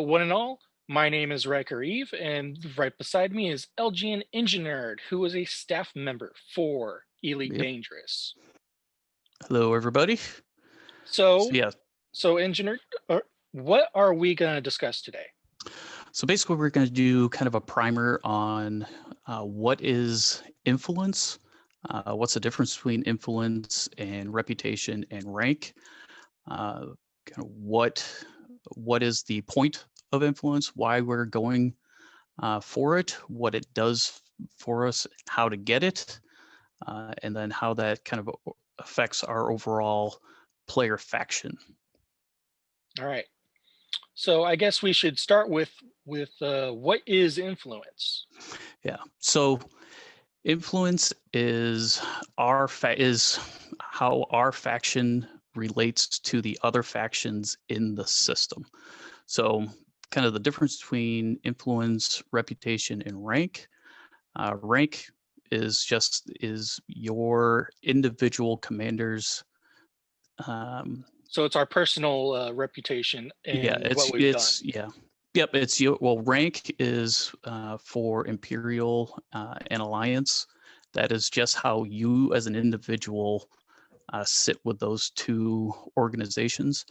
one and all, my name is Ryker Eve, and right beside me is LGN EngiNerd, who is a staff member for Elite Yep. Dangerous. Hello, everybody. So So, yeah, so EngiNerd, what are we going to discuss today? so basically we're going to do kind of a primer on what is influence, what's the difference between influence and reputation and rank, kind of what is the point of influence, why we're going for it, what it does for us, how to get it, and then how that kind of affects our overall player faction. All right. So I guess we should start with what is influence? Yeah. So influence is is how our faction relates to the other factions in the system. So kind of the difference between influence, reputation, and rank. Rank is your individual commander's. So it's our personal reputation Yeah, and what we've done. yeah. Yep, it's you. Well, rank is for Imperial and Alliance. That is just how you as an individual sit with those two organizations.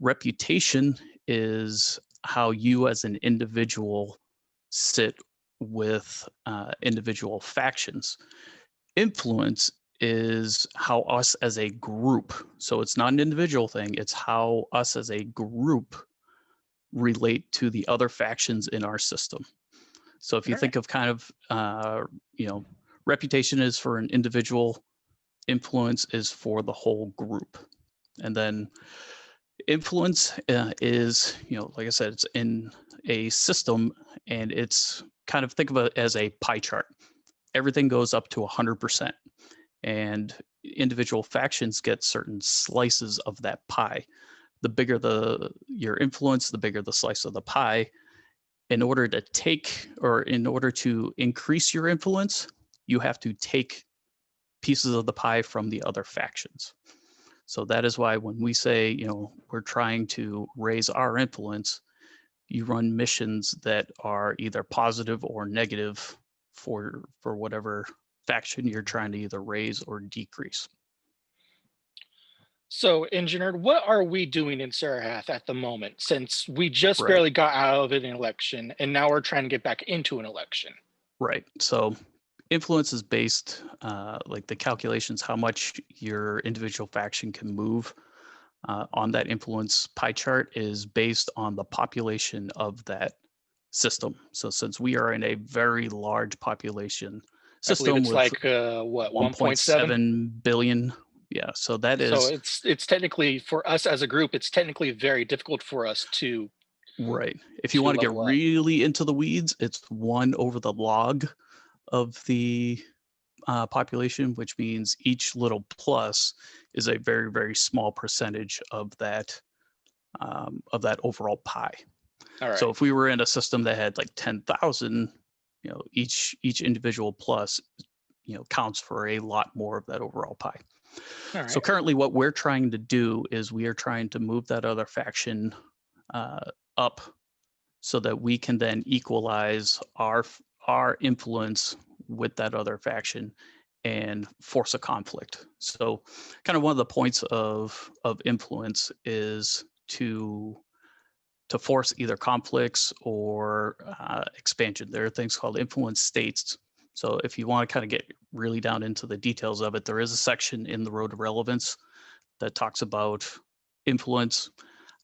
Reputation is how you as an individual sit with individual factions. Influence is how us as a group, so it's not an individual thing, it's how us as a group relate to the other factions in our system. So if you All right. think of kind of, reputation is for an individual, influence is for the whole group. And then influence is, like I said, it's in a system and it's kind of think of it as a pie chart. Everything goes up to 100%. And individual factions get certain slices of that pie. The bigger your influence, the bigger the slice of the pie. In order to increase your influence, you have to take pieces of the pie from the other factions. So that is why when we say, we're trying to raise our influence, you run missions that are either positive or negative for whatever faction you're trying to either raise or decrease. So, Engineer, what are we doing in Sarahath at the moment, since we just Right. barely got out of an election and now we're trying to get back into an election? Right. So influence is based, like the calculations, how much your individual faction can move on that influence pie chart is based on the population of that system. So since we are in a very large population I believe system it's with like what, 1.7? 1.7 billion, yeah, so that So is it's technically, for us as a group, it's technically very difficult for us to right. If you want to get level up. really into the weeds, it's 1 over the log of the population, which means each little plus is a very, very small percentage of that overall pie. All So right. if we were in a system that had like 10,000, each individual plus, counts for a lot more of that overall pie. All So right. currently, what we're trying to do is we are trying to move that other faction up so that we can then equalize our influence with that other faction and force a conflict. So kind of one of the points of influence is to force either conflicts or expansion. There are things called influence states. So if you want to kind of get really down into the details of it, there is a section in the Road to Relevance that talks about influence,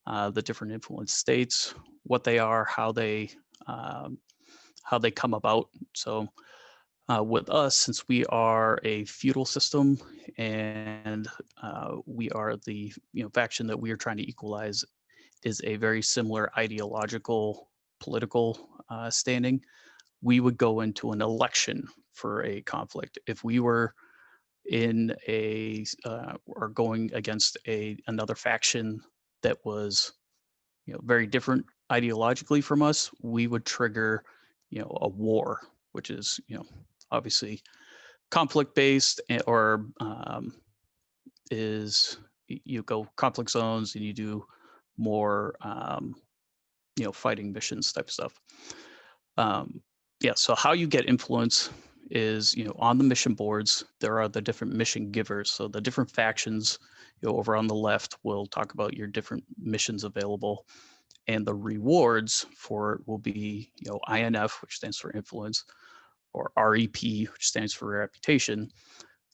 the different influence states, what they are, how they come about. So with us, since we are a feudal system and we are the faction that we are trying to equalize is a very similar ideological political standing, we would go into an election for a conflict. If we were in a or going against another faction that was very different ideologically from us, we would trigger a war, which is obviously conflict based, or is you go conflict zones and you do more fighting missions type of stuff. Yeah, so how you get influence is, on the mission boards, there are the different mission givers. So the different factions, over on the left will talk about your different missions available. And the rewards for it will be, INF, which stands for influence, or REP, which stands for reputation.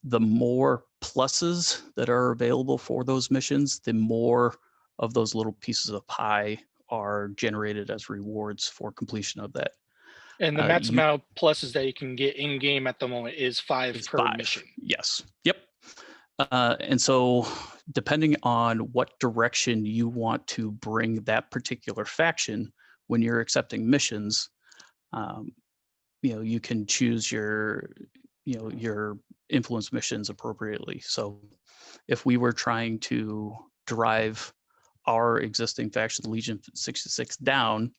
The more pluses that are available for those missions, the more of those little pieces of pie are generated as rewards for completion of that. And the max You amount of pluses that you can get in game at the moment is 5 Is per 5. mission. Yes. Yep. And so depending on what direction you want to bring that particular faction when you're accepting missions, um, you can choose your influence missions appropriately. So if we were trying to drive our existing faction, Legion 66, down,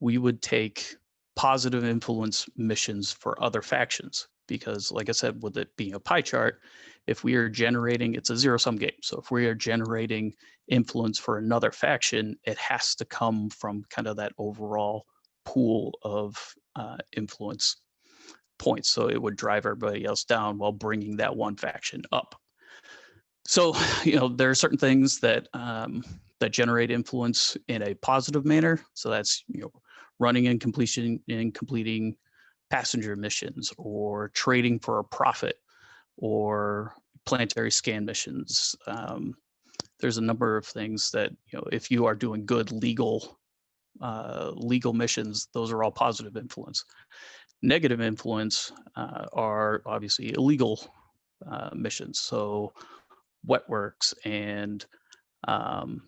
we would take positive influence missions for other factions because, like I said, with it being a pie chart, if we are generating, it's a zero-sum game. So if we are generating influence for another faction, it has to come from kind of that overall pool of influence points. So it would drive everybody else down while bringing that one faction up. So, there are certain things that that generate influence in a positive manner. So that's running and completing passenger missions, or trading for a profit, or planetary scan missions. There's a number of things that if you are doing good legal missions, those are all positive influence. Negative influence are obviously illegal missions. So wet works and um,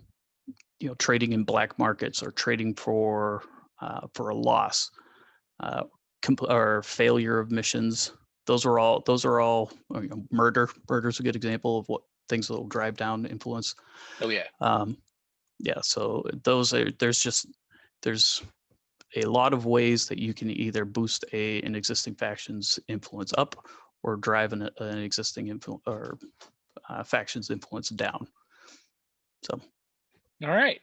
trading in black markets, or trading for a loss, or failure of missions. Those are all murder. Murder's a good example of what things that will drive down influence. Oh yeah. Yeah, so there's a lot of ways that you can either boost an existing faction's influence up, or drive an existing faction's influence down. So, all right.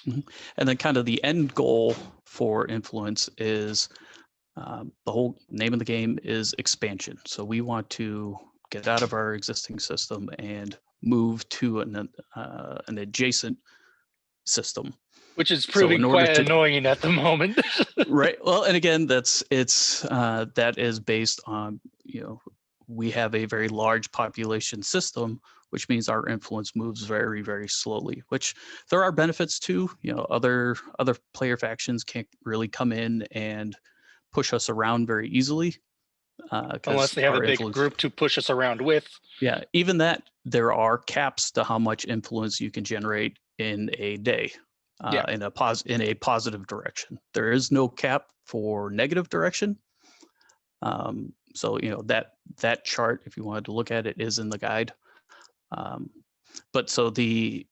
and then kind of the end goal for influence is the whole name of the game is expansion. So we want to get out of our existing system and move to an adjacent system. Which is So proving in order quite to annoying at the moment. right, well, and again, that is based on we have a very large population system, which means our influence moves very, very slowly, which there are benefits to. Other player factions can't really come in and push us around very easily Unless because they have a our big influence. group to push us around with. Yeah, even that, there are caps to how much influence you can generate in a day. Yeah. In a positive direction. There is no cap for negative direction. So that chart, if you wanted to look at it, is in the guide. But so the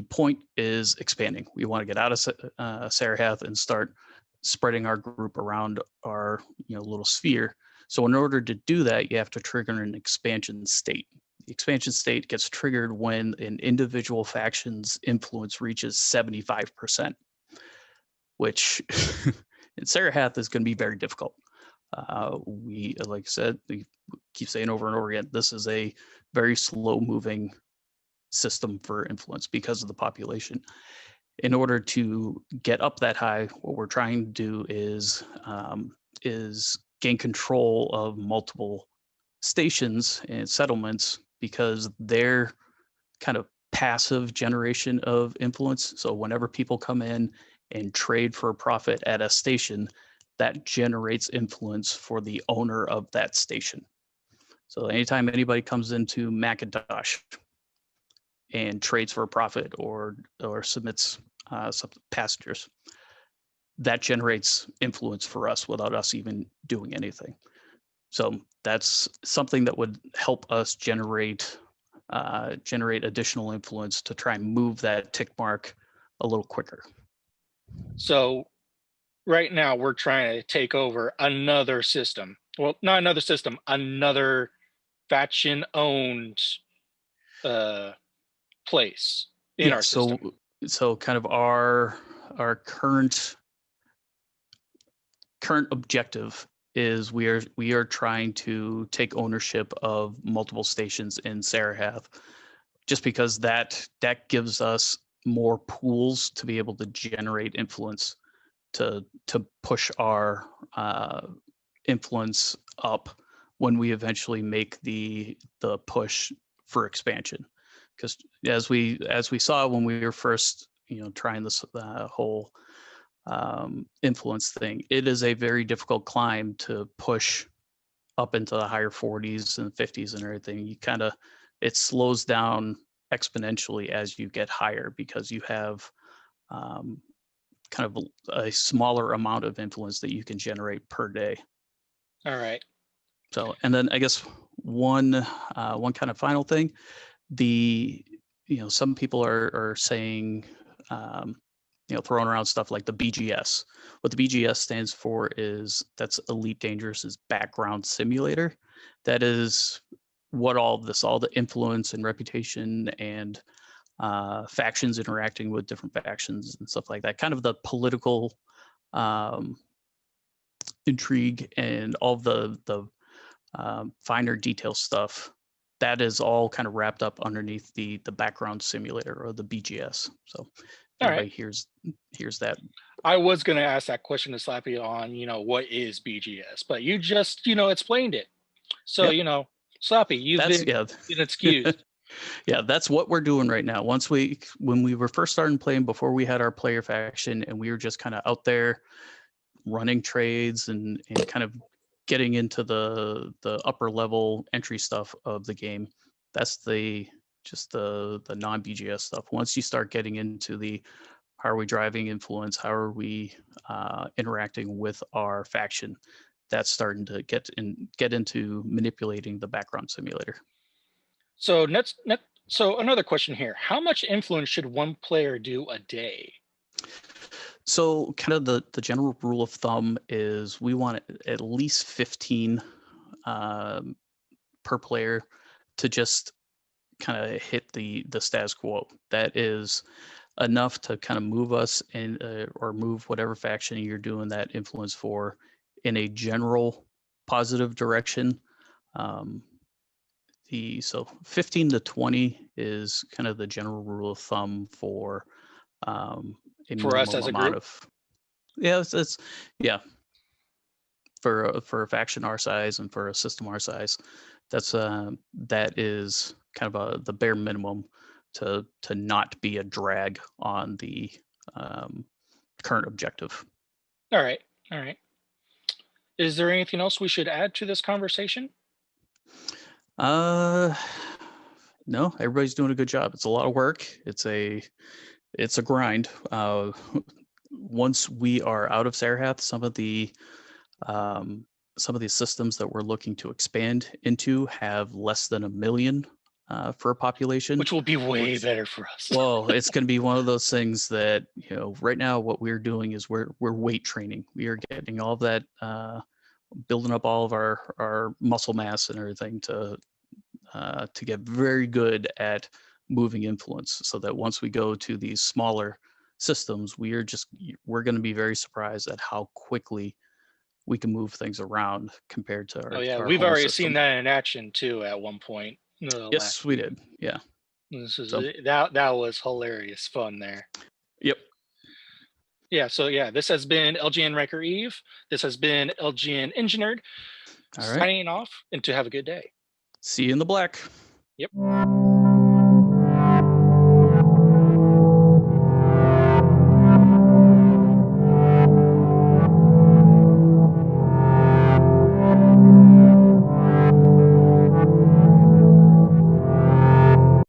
point is expanding. We want to get out of Sarahath and start spreading our group around our little sphere. So in order to do that, you have to trigger an expansion state. The expansion state gets triggered when an individual faction's influence reaches 75%, which in Sarahath is going to be very difficult. We, like I said, we keep saying over and over again, this is a very slow moving system for influence because of the population. In order to get up that high, what we're trying to do is gain control of multiple stations and settlements, because they're kind of passive generation of influence. So whenever people come in and trade for a profit at a station, that generates influence for the owner of that station. So anytime anybody comes into Macintosh and trades for a profit, or submits some passengers, that generates influence for us without us even doing anything. So that's something that would help us generate additional influence to try and move that tick mark a little quicker. So right now we're trying to take over another system. Well, not another system, another faction owned place in Yeah. our system. So kind of our our current objective is we are trying to take ownership of multiple stations in Sarahath, just because that gives us more pools to be able to generate influence to push our influence up when we eventually make the push for expansion. Because as we saw when we were first trying this whole influence thing, it is a very difficult climb to push up into the higher 40s and 50s and everything. It slows down exponentially as you get higher, because you have kind of a smaller amount of influence that you can generate per day. All right. So, and then I guess one kind of final thing, some people are saying, throwing around stuff like the BGS. What the BGS stands for is that's Elite Dangerous's background simulator. That is what all the influence and reputation and factions interacting with different factions and stuff like that. Kind of the political intrigue and all the finer detail stuff. That is all kind of wrapped up underneath the background simulator, or the BGS. So everybody hears that. I was going to ask that question to Slappy on, what is BGS, but you just, explained it. So, Yep. Slappy, you've been excused. Yeah, that's what we're doing right now. When we were first starting playing, before we had our player faction, and we were just kind of out there running trades and kind of getting into the upper level entry stuff of the game. That's the non-BGS stuff. Once you start getting into the how are we driving influence, how are we interacting with our faction, that's starting to get into manipulating the background simulator. So so another question here: how much influence should one player do a day? So kind of the general rule of thumb is we want at least 15 per player to just kind of hit the status quo. That is enough to kind of move us in, or move whatever faction you're doing that influence for, in a general positive direction. So 15 to 20 is kind of the general rule of thumb for for us as a group. It's for a faction our size and for a system our size, that is kind of the bare minimum to not be a drag on the current objective. All right. Is there anything else we should add to this conversation? No, everybody's doing a good job. It's a lot of work. It's a grind. Once we are out of Sarahath, some of the systems that we're looking to expand into have less than 1 million for a population, which will be way better for us. Well, it's going to be one of those things that, right now what we're doing is we're weight training. We are getting all of that, building up all of our muscle mass and everything to get very good at moving influence, so that once we go to these smaller systems, we're going to be very surprised at how quickly we can move things around compared to our we've already system. seen that in action too at one point. Yes, we did. Yeah. That was hilarious fun there. Yep. Yeah, so this has been LGN Ryker Eve. This has been LGN EngiNerd. All right. Signing off, and to have a good day. See you in the black. Yep.